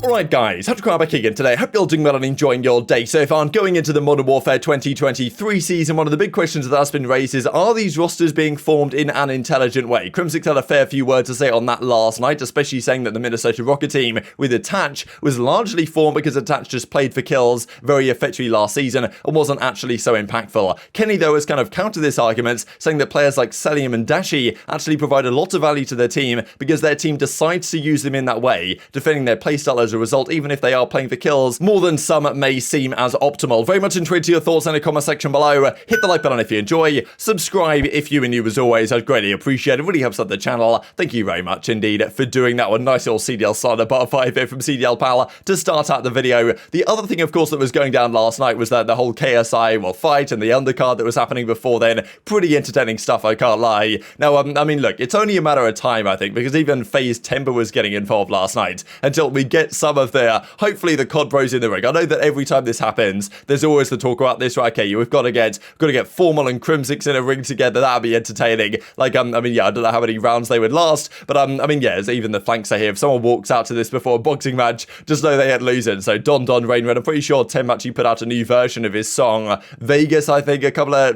Alright guys, TacticalRab back again today. Hope you're all doing well and enjoying your day so far. And going into the Modern Warfare 2023 season, one of the big questions that's been raised is, are these rosters being formed in an intelligent way? Crimsix had a fair few words to say on that last night, especially saying that the Minnesota Rocket team with Attach was largely formed because Attach just played for kills very effectively last season and wasn't actually so impactful. Kenny, though, has kind of countered this argument, saying that players like Cellium and Dashy actually provide a lot of value to their team because their team decides to use them in that way, defending their playstyle as a result, even if they are playing for kills more than some may seem as optimal. Very much intrigued to your thoughts in the comment section below. Hit the like button if you enjoy, subscribe if you are new as always, I'd greatly appreciate it. Really helps out the channel. Thank you very much indeed for doing that one. Nice little CDL starter bar 5 here from CDL Pal to start out the video. The other thing, of course, that was going down last night was that the whole KSI fight and the undercard that was happening before then. Pretty entertaining stuff, I can't lie. Now, I mean, look, it's only a matter of time, I think, because even FaZe Timber was getting involved last night until we get some of the hopefully the COD bros in the ring. I know that every time this happens, there's always the talk about this, right? Okay, we've got to get Formal and Crimsix in a ring together. That'd be entertaining. Like, I mean, yeah, I don't know how many rounds they would last, but I mean, yeah, even the flanks are here. If someone walks out to this before a boxing match, just know they ain't losing. So Don Rainred, I'm pretty sure Tem actually put out a new version of his song Vegas. I think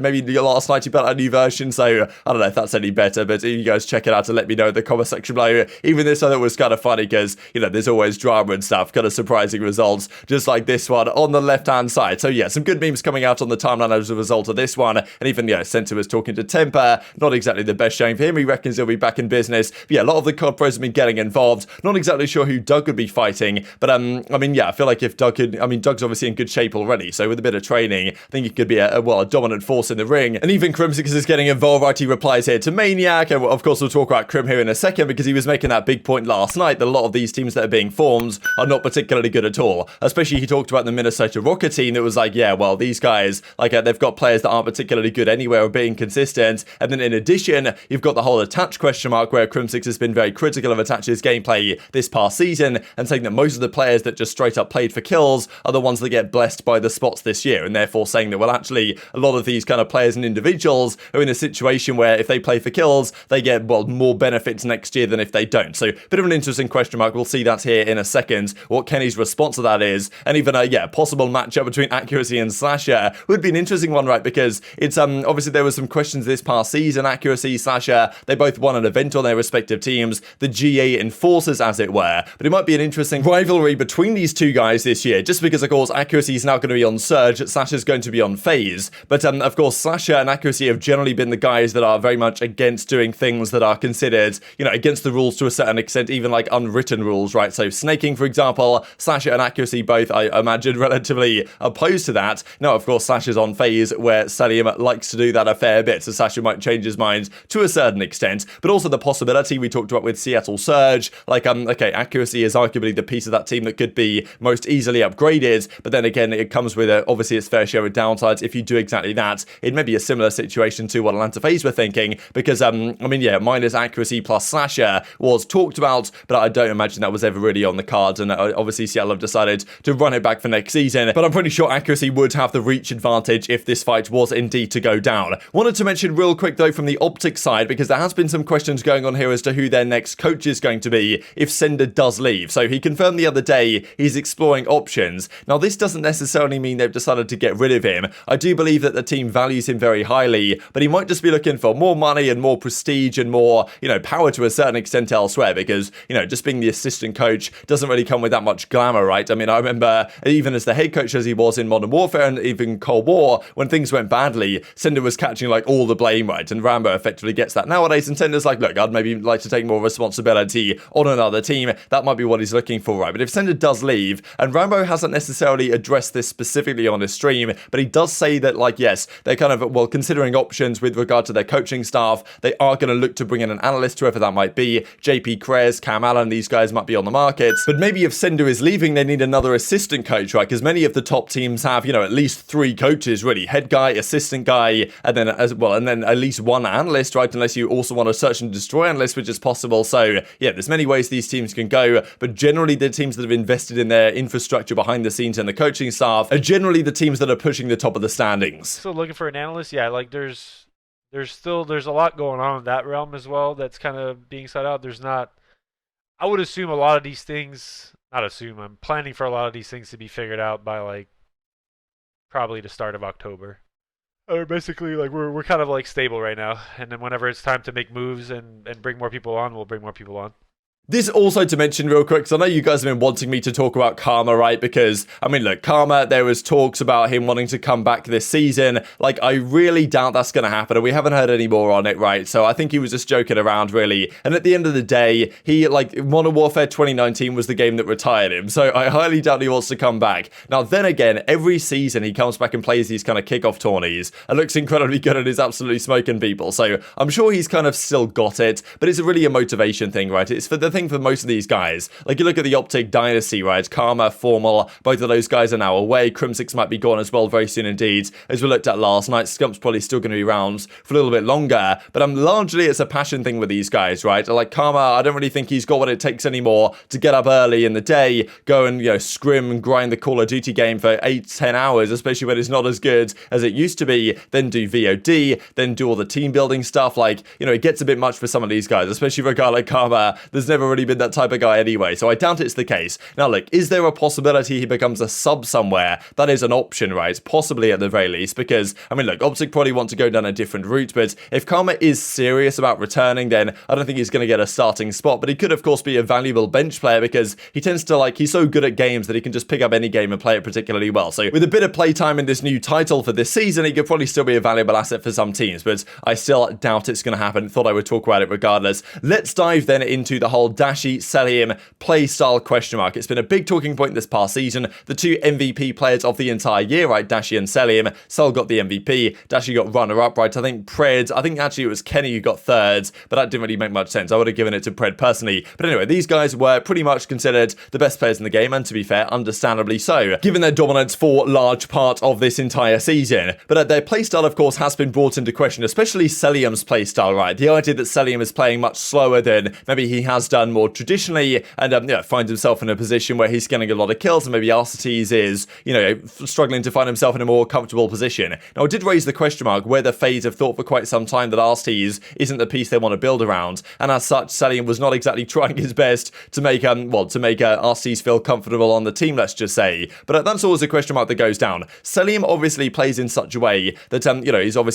maybe last night he put out a new version. So I don't know if that's any better, but you guys check it out and let me know in the comment section below. Even this I thought was kind of funny because, you know, there's always drama and stuff, kind of surprising results, just like this one on the left-hand side. So yeah, some good memes coming out on the timeline as a result of this one. And even, yeah, Center was talking to Temper. Not exactly the best showing for him. He reckons he'll be back in business. But yeah, a lot of the COD pros have been getting involved. Not exactly sure who Doug would be fighting, but I mean, yeah, I feel like if Doug could, I mean, Doug's obviously in good shape already, so with a bit of training, I think he could be a dominant force in the ring. And even Crimsix is getting involved, right? He replies here to Maniac, and of course we'll talk about Crim here in a second, because he was making that big point last night that a lot of these teams that are being formed are not particularly good at all. Especially he talked about the Minnesota Rocket team that was like, yeah, well, these guys, like, they've got players that aren't particularly good anywhere or being consistent. And then in addition, you've got the whole Attach question mark, where Crimsix has been very critical of Attach's gameplay this past season, and saying that most of the players that just straight up played for kills are the ones that get blessed by the spots this year, and therefore saying that, well, actually, a lot of these kind of players and individuals are in a situation where if they play for kills, they get, well, more benefits next year than if they don't. So, bit of an interesting question mark. We'll see that here in a second, what Kenny's response to that is, and even a possible matchup between Accuracy and Slasher would be an interesting one, right? Because it's obviously there was some questions this past season. Accuracy, Slasher, they both won an event on their respective teams, the GA Enforcers, as it were. But it might be an interesting rivalry between these two guys this year, just because, of course, Accuracy is now going to be on Surge, Slasher's going to be on FaZe. But of course, Slasher and Accuracy have generally been the guys that are very much against doing things that are considered, you know, against the rules to a certain extent, even like unwritten rules, right? So snaking, for example, Slasher and Accuracy both, I imagine, relatively opposed to that. Now, of course, Slasher's on FaZe, where Cellium likes to do that a fair bit, so Slasher might change his mind to a certain extent. But also the possibility we talked about with Seattle Surge, like, okay, Accuracy is arguably the piece of that team that could be most easily upgraded, but then again, it comes with obviously its fair share of downsides if you do exactly that. It may be a similar situation to what Atlanta FaZe were thinking, because, I mean, yeah, minus Accuracy plus Slasher was talked about, but I don't imagine that was ever really on the cards, and obviously Seattle have decided to run it back for next season, but I'm pretty sure Accuracy would have the reach advantage if this fight was indeed to go down. Wanted to mention real quick, though, from the OpTic side, because there has been some questions going on here as to who their next coach is going to be if Sender does leave. So he confirmed the other day he's exploring options. Now, this doesn't necessarily mean they've decided to get rid of him. I do believe that the team values him very highly, but he might just be looking for more money and more prestige and more, you know, power to a certain extent elsewhere, because, you know, just being the assistant coach doesn't really come with that much glamour, right? I mean, I remember even as the head coach as he was in Modern Warfare and even Cold War, when things went badly, Sender was catching like all the blame, right? And Rambo effectively gets that nowadays, and Sender's like, look, I'd maybe like to take more responsibility on another team. That might be what he's looking for, right? But if Sender does leave, and Rambo hasn't necessarily addressed this specifically on his stream, but he does say that, like, yes, they're kind of, well, considering options with regard to their coaching staff. They are going to look to bring in an analyst, whoever that might be. JP Krez, Cam Allen, these guys might be on the market. But maybe if Sender is leaving, they need another assistant coach, right? Because many of the top teams have, you know, at least 3 coaches, really. Head guy, assistant guy, and then at least 1 analyst, right? Unless you also want a search and destroy analyst, which is possible. So, yeah, there's many ways these teams can go, but generally the teams that have invested in their infrastructure behind the scenes and the coaching staff are generally the teams that are pushing the top of the standings. So looking for an analyst, yeah, like there's a lot going on in that realm as well that's kind of being set out. There's not, I would assume a lot of these things, not assume, I'm planning for a lot of these things to be figured out by like probably the start of October. Or basically, like we're kind of like stable right now, and then whenever it's time to make moves and bring more people on, we'll bring more people on. This also to mention real quick, because I know you guys have been wanting me to talk about Karma, right? Because, I mean, look, Karma, there was talks about him wanting to come back this season. Like, I really doubt that's going to happen, and we haven't heard any more on it, right? So I think he was just joking around, really. And at the end of the day, he, like, Modern Warfare 2019 was the game that retired him, so I highly doubt he wants to come back. Now, then again, every season he comes back and plays these kind of kickoff tourneys and looks incredibly good and is absolutely smoking people. So I'm sure he's kind of still got it, but it's really a motivation thing, right? It's for the thing for most of these guys. Like, you look at the OpTic Dynasty, right? Karma, Formal, both of those guys are now away. Crimsix might be gone as well very soon indeed. As we looked at last night, Scump's probably still going to be around for a little bit longer, but largely it's a passion thing with these guys, right? Like Karma, I don't really think he's got what it takes anymore to get up early in the day, go and, you know, scrim and grind the Call of Duty game for 8-10 hours, especially when it's not as good as it used to be, then do VOD, then do all the team building stuff. Like, you know, it gets a bit much for some of these guys, especially for a guy like Karma. There's never really been that type of guy anyway, so I doubt it's the case. Now look, is there a possibility he becomes a sub somewhere? That is an option, right? Possibly at the very least, because, I mean, look, OpTic probably want to go down a different route, but if Karma is serious about returning, then I don't think he's going to get a starting spot, but he could, of course, be a valuable bench player because he tends to, like, he's so good at games that he can just pick up any game and play it particularly well. So with a bit of playtime in this new title for this season, he could probably still be a valuable asset for some teams, but I still doubt it's going to happen. Thought I would talk about it regardless. Let's dive then into the whole Dashy, Cellium, Playstyle question mark. It's been a big talking point this past season. The two MVP players of the entire year, right? Dashy and Cellium. Cell got the MVP. Dashy got runner-up, right? I think actually it was Kenny who got third, but that didn't really make much sense. I would have given it to Pred personally. But anyway, these guys were pretty much considered the best players in the game, and to be fair, understandably so, given their dominance for large part of this entire season. But their playstyle, of course, has been brought into question, especially Cellium's playstyle, right? The idea that Cellium is playing much slower than maybe he has done more traditionally, and finds himself in a position where he's getting a lot of kills, and maybe Arcitys is, you know, struggling to find himself in a more comfortable position. Now, I did raise the question mark whether FaZe have thought for quite some time that Arcitys isn't the piece they want to build around, and as such, Cellium was not exactly trying his best to make Arcitys feel comfortable on the team, let's just say. But that's always a question mark that goes down. Cellium obviously plays in such a way that,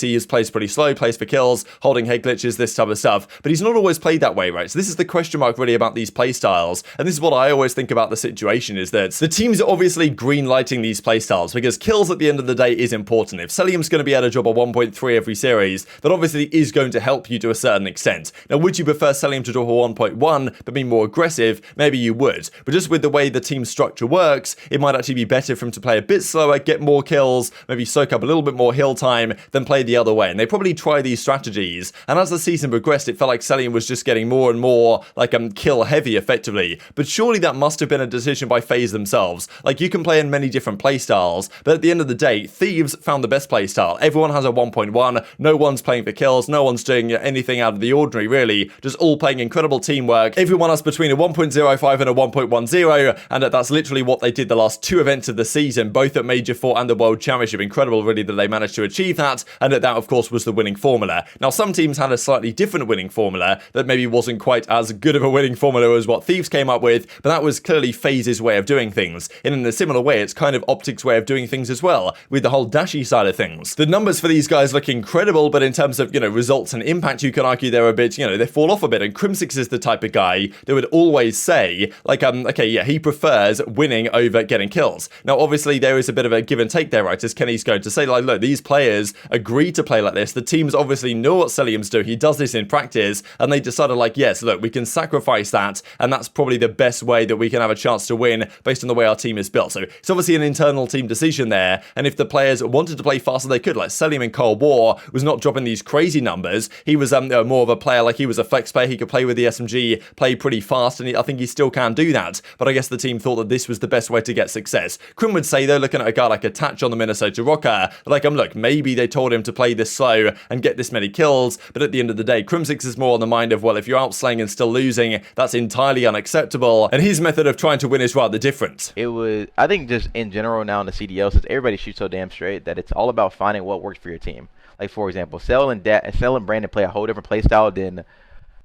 he's plays pretty slow, plays for kills, holding head glitches, this type of stuff, but he's not always played that way, right? So this is the question mark really about these playstyles, and this is what I always think about the situation, is that the teams are obviously green-lighting these playstyles because kills at the end of the day is important. If Cellium's going to be able to drop a 1.3 every series, that obviously is going to help you to a certain extent. Now, would you prefer Cellium to drop a 1.1 but be more aggressive? Maybe you would, but just with the way the team structure works, it might actually be better for him to play a bit slower, get more kills, maybe soak up a little bit more hill time, than play the other way. And they probably try these strategies, and as the season progressed, it felt like Cellium was just getting more and more like kill heavy effectively. But surely that must have been a decision by FaZe themselves. Like, you can play in many different playstyles, but at the end of the day, Thieves found the best playstyle. Everyone has a 1.1, no one's playing for kills, no one's doing anything out of the ordinary, really, just all playing incredible teamwork. Everyone has between a 1.05 and a 1.10, and that's literally what they did the last two events of the season, both at Major 4 and the World Championship. Incredible, really, that they managed to achieve that, and that, of course, was the winning formula. Now, some teams had a slightly different winning formula that maybe wasn't quite as good of a winning formula as what Thieves came up with, but that was clearly FaZe's way of doing things. And in a similar way, it's kind of OpTic's way of doing things as well, with the whole Dashy side of things. The numbers for these guys look incredible, but in terms of, results and impact, you can argue they're a bit, they fall off a bit. And Crimsix is the type of guy that would always say, like, he prefers winning over getting kills. Now, obviously, there is a bit of a give and take there, right? As Kenny's going to say, like, look, these players agree to play like this. The teams obviously know what Cellium's doing. He does this in practice, and they decided, like, yes, look, we can sacrifice that, and that's probably the best way that we can have a chance to win based on the way our team is built. So it's obviously an internal team decision there, and if the players wanted to play faster, they could. Like, Cellium in Cold War was not dropping these crazy numbers. He was more of a player, like, he was a flex player. He could play with the SMG, play pretty fast, and I think he still can do that. But I guess the team thought that this was the best way to get success. Crim would say, though, looking at a guy like Attach on the Minnesota Rocker, like, look, maybe they told him to play this slow and get this many kills, but at the end of the day, Crimsix is more on the mind of, well, if you're outslaying and still losing, that's entirely unacceptable, and his method of trying to win is rather different. It was, I think, just in general now in the CDL, since everybody shoots so damn straight, that it's all about finding what works for your team. Like, for example, Cell and Brandon play a whole different play style than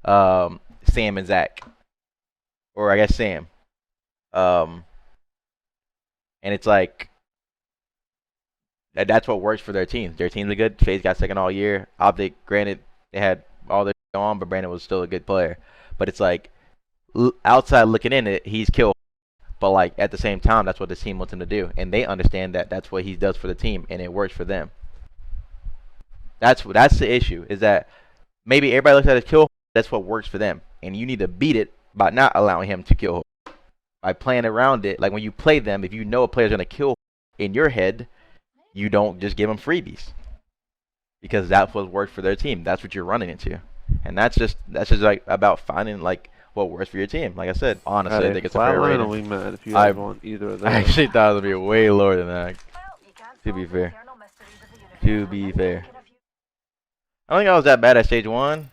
Sam and Zach. Or I guess Sam. And it's like that's what works for their teams. Their teams are good. FaZe got second all year. OpTic, granted, they had all their on, but Brandon was still a good player. But it's like outside looking in, he's killed. But like at the same time, that's what the team wants him to do, and they understand that that's what he does for the team, and it works for them. That's the issue. Is that maybe everybody looks at his kill. That's what works for them, and you need to beat it by not allowing him to kill. By playing around it, like when you play them, if you know a player's gonna kill in your head, you don't just give them freebies, because that's what works for their team. That's what you're running into, and that's just like about finding like what works for your team. Like I said, honestly, I think it's a fair rating. We mad if you guys want either of them. I actually thought it would be way lower than that. To be fair. To be fair. I don't think I was that bad at stage 1.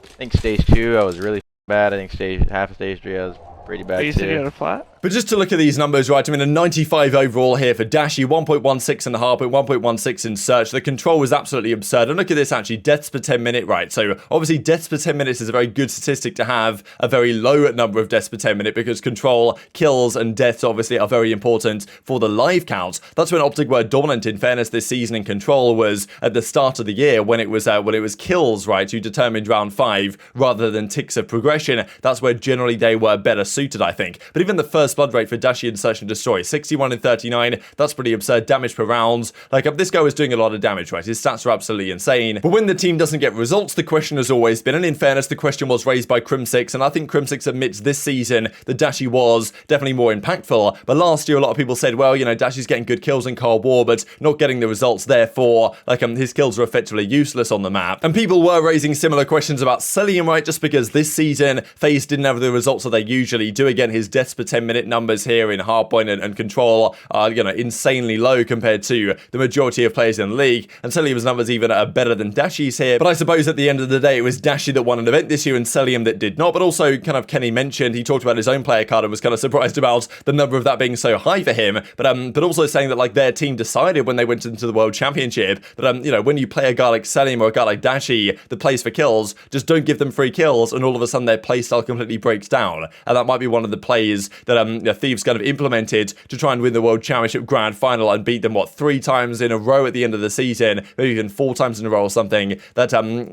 I think stage 2 I was really bad. I think half of stage 3 I was pretty bad You said you too. had a flat? But just to look at these numbers, right, I mean, a 95 overall here for Dashy, 1.16 in the hardpoint, 1.16 in search. The control was absolutely absurd. And look at this, actually, deaths per 10 minute, right? So, obviously, deaths per 10 minutes is a very good statistic to have, a very low number of deaths per 10 minute, because control, kills, and deaths, obviously, are very important for the live count. That's when OpTic were dominant, in fairness, this season in control was at the start of the year, when it was kills, right, who determined round 5, rather than ticks of progression. That's where generally they were better suited, I think. But even the first blood rate for Dashy in Search and Destroy, 61 in 39, that's pretty absurd. Damage per rounds, like this guy was doing a lot of damage, right? His stats are absolutely insane. But when the team doesn't get results, the question has always been, and in fairness, the question was raised by Crimsix, and I think Crimsix admits this season that Dashy was definitely more impactful. But last year, a lot of people said, well, you know, Dashy's getting good kills in Cold War, but not getting the results, therefore, like, his kills are effectively useless on the map. And people were raising similar questions about Cellium, right? Just because this season, FaZe didn't have the results that they usually do. Again, his deaths per 10 minute numbers here in hardpoint and control are, you know, insanely low compared to the majority of players in the league. And Cellium's numbers even are better than Dashy's here. But I suppose at the end of the day, it was Dashy that won an event this year and Cellium that did not. But also, kind of, Kenny mentioned, he talked about his own player card and was kind of surprised about the number of that being so high for him. But also saying that, like, their team decided when they went into the World Championship that, you know, when you play a guy like Cellium or a guy like Dashy that plays for kills, just don't give them free kills, and all of a sudden their playstyle completely breaks down. And that might be one of the plays that you know, Thieves kind of implemented to try and win the World Championship Grand Final and beat them, 3 times in a row at the end of the season, maybe even 4 times in a row or something, that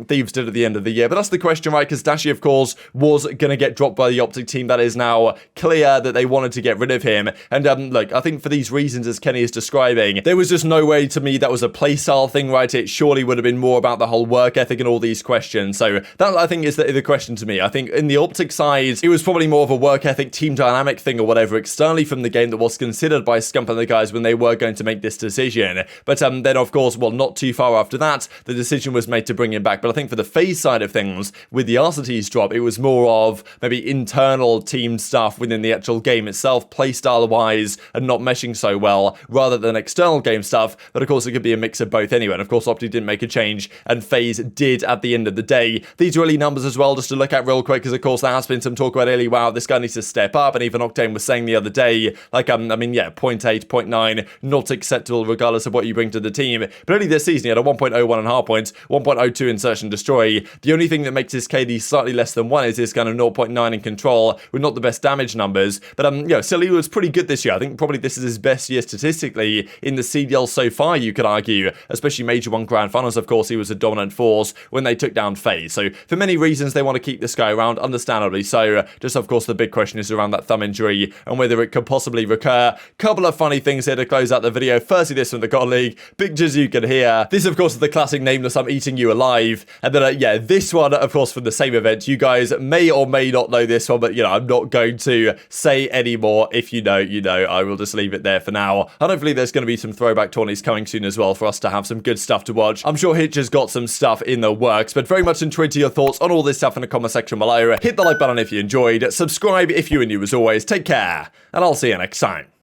Thieves did at the end of the year. But that's the question, right? Because Dashy, of course, was going to get dropped by the OpTic team. That is now clear that they wanted to get rid of him. And look, I think for these reasons, as Kenny is describing, there was just no way to me that was a playstyle thing, right? It surely would have been more about the whole work ethic and all these questions. So that, I think, is the question to me. I think in the OpTic side, it was probably more of a work ethic, team dynamic thing or whatever externally from the game that was considered by Scump and the guys when they were going to make this decision. But then, of course, well, not too far after that, the decision was made to bring him back. But I think for the FaZe side of things, with the Arcitys drop, it was more of maybe internal team stuff within the actual game itself, playstyle-wise, and not meshing so well, rather than external game stuff. But of course, it could be a mix of both anyway. And of course, OpTic didn't make a change, and FaZe did at the end of the day. These early numbers as well, just to look at real quick, because of course there has been some talk about early, wow, this guy needs to step up, and even Octane was saying the other day, like, I mean, yeah, 0.8, 0.9, not acceptable regardless of what you bring to the team. But early this season, he had a 1.01 in hardpoint, 1.02 in search and destroy. The only thing that makes his KD slightly less than 1 is his kind of 0.9 in control, with not the best damage numbers. But, you know, Cellium was pretty good this year. I think probably this is his best year statistically in the CDL so far, you could argue, especially Major 1 Grand Finals. Of course, he was a dominant force when they took down FaZe. So for many reasons, they want to keep this guy around, understandably so. Just, of course, the big question is around that thumb injury and whether it could possibly recur. Couple of funny things here to close out the video. Firstly, this from the God League. Pictures you can hear. This, of course, is the classic Nameless, I'm eating you alive. And then, yeah, this one, of course, from the same event. You guys may or may not know this one, but, you know, I'm not going to say any more. If you know, you know. I will just leave it there for now. And hopefully there's going to be some throwback tourneys coming soon as well for us to have some good stuff to watch. I'm sure Hitch has got some stuff in the works, but very much intrigued to your thoughts on all this stuff in the comment section below. Hit the like button if you enjoyed. Subscribe if you were new as always. Take care, and I'll see you next time.